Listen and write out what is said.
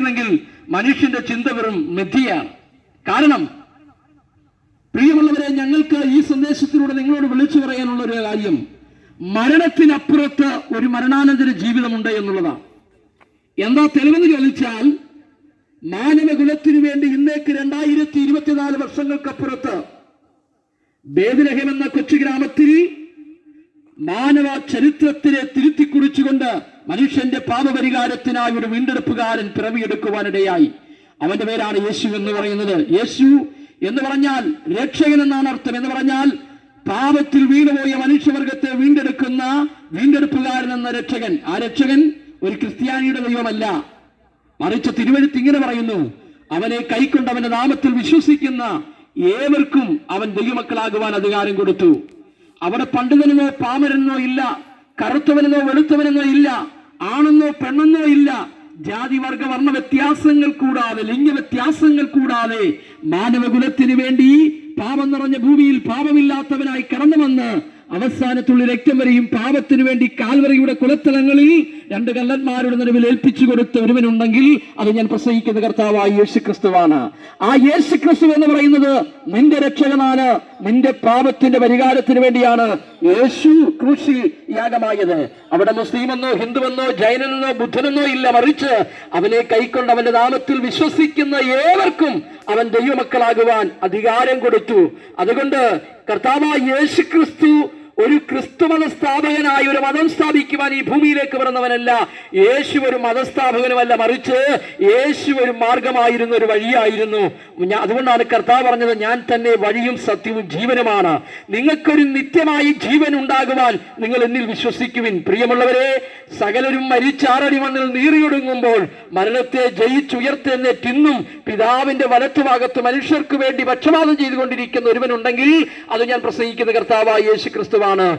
ചിന്തിക്കുമെങ്കിൽ മനുഷ്യന്റെ ചിന്ത വെറും മിഥ്യയാണ്. കാരണം പ്രിയമുള്ളവരെ, ഞങ്ങൾക്ക് ഈ സന്ദേശത്തിലൂടെ നിങ്ങളോട് വിളിച്ചു പറയാനുള്ള ഒരു കാര്യം, മരണത്തിനപ്പുറത്ത് ഒരു മരണാനന്തര ജീവിതമുണ്ട് എന്നുള്ളതാണ്. എന്താ തെളിവെന്ന് ചോദിച്ചാൽ, മാനവകുലത്തിനു വേണ്ടി ഇന്നേക്ക് 2024 വർഷങ്ങൾക്കപ്പുറത്ത് ബേത്ലഹേം എന്ന കൊച്ചു ഗ്രാമത്തിൽ മാനവ ചരിത്രത്തിനെ തിരുത്തിക്കുറിച്ചുകൊണ്ട് മനുഷ്യന്റെ പാപപരിഹാരത്തിനായി ഒരു വീണ്ടെടുപ്പുകാരൻ പിറവിയെടുക്കുവാനിടയായി. അവന്റെ പേരാണ് യേശു എന്ന് പറയുന്നത്. യേശു എന്ന് പറഞ്ഞാൽ രക്ഷകൻ എന്നാണ് അർത്ഥം. എന്ന് പറഞ്ഞാൽ പാപത്തിൽ വീണുപോയ മനുഷ്യവർഗത്തെ വീണ്ടെടുക്കുന്ന വീണ്ടെടുപ്പുകാരൻ എന്ന രക്ഷകൻ. ആ രക്ഷകൻ ഒരു ക്രിസ്ത്യാനിയുടെ ദൈവമല്ല, മറിച്ച് തിരുവെഴുത്ത് ഇങ്ങനെ പറയുന്നു, അവനെ കൈക്കൊണ്ട് അവന്റെ നാമത്തിൽ വിശ്വസിക്കുന്ന ഏവർക്കും അവൻ ദൈവമക്കളാകുവാൻ അധികാരം കൊടുത്തു. അവിടെ പണ്ഡിതനെന്നോ പാമരനെന്നോ ഇല്ല, കറുത്തവനെന്നോ വെളുത്തവനെന്നോ ഇല്ല, ആണെന്നോ പെണ്ണെന്നോ ഇല്ല. ജാതി വർഗ വർണ്ണ വ്യത്യാസങ്ങൾ കൂടാതെ, ലിംഗ വ്യത്യാസങ്ങൾ കൂടാതെ മാനവകുലത്തിന് വേണ്ടി പാപം നിറഞ്ഞ ഭൂമിയിൽ പാപമില്ലാത്തവനായി കടന്നു വന്ന് അവസാനത്തുള്ളി രക്തം വരെയും പാപത്തിനു വേണ്ടി കാൽവറിയുടെ കുലത്തലങ്ങളിൽ 2 കള്ളന്മാരുടെ നടുവിൽ ഏൽപ്പിച്ചു കൊടുത്ത ഒരുവനുണ്ടെങ്കിൽ അത് ഞാൻ പ്രസംഗിക്കുന്ന കർത്താവായ യേശു ക്രിസ്തുവാണ്. ആ യേശു ക്രിസ്തു എന്ന് പറയുന്നത് നിന്റെ രക്ഷകനാണ്. നിന്റെ പാപത്തിന്റെ പരിഹാരത്തിന് വേണ്ടിയാണ് യേശു ക്രൂശിൽ യാഗമായത്. അവിടെ മുസ്ലിമെന്നോ ഹിന്ദുവെന്നോ ജൈനനെന്നോ ബുദ്ധനെന്നോ ഇല്ല, മറിച്ച് അവനെ കൈക്കൊണ്ട് അവന്റെ നാമത്തിൽ വിശ്വസിക്കുന്ന ഏവർക്കും അവൻ ദൈവമക്കളാകുവാൻ അധികാരം കൊടുത്തു. അതുകൊണ്ട് കർത്താവായ യേശു ക്രിസ്തു ഒരു ക്രിസ്തുമത സ്ഥാപകനായി ഒരു മതം സ്ഥാപിക്കുവാൻ ഈ ഭൂമിയിലേക്ക് വരുന്നവനല്ല. യേശു ഒരു മതസ്ഥാപകനുമല്ല, മറിച്ച് യേശു ഒരു മാർഗമായിരുന്നു, ഒരു വഴിയായിരുന്നു. അതുകൊണ്ടാണ് കർത്താവ് പറഞ്ഞത്, ഞാൻ തന്നെ വഴിയും സത്യവും ജീവനുമാണ്. നിങ്ങൾക്കൊരു നിത്യമായി ജീവൻ ഉണ്ടാകുവാൻ നിങ്ങൾ എന്നിൽ വിശ്വസിക്കുവിൻ. പ്രിയമുള്ളവരെ, സകലരും മരിച്ചാറടി മണ്ണിൽ നീറിയൊടുങ്ങുമ്പോൾ മരണത്തെ ജയിച്ചുയർത്തെന്നിന്നും പിതാവിന്റെ വലത്തുഭാഗത്ത് മനുഷ്യർക്ക് വേണ്ടി പക്ഷപാതം ചെയ്തുകൊണ്ടിരിക്കുന്ന ഒരുവനുണ്ടെങ്കിൽ അത് ഞാൻ പ്രസംഗിക്കുന്ന കർത്താവായ യേശു ക്രിസ്തുവാണ്.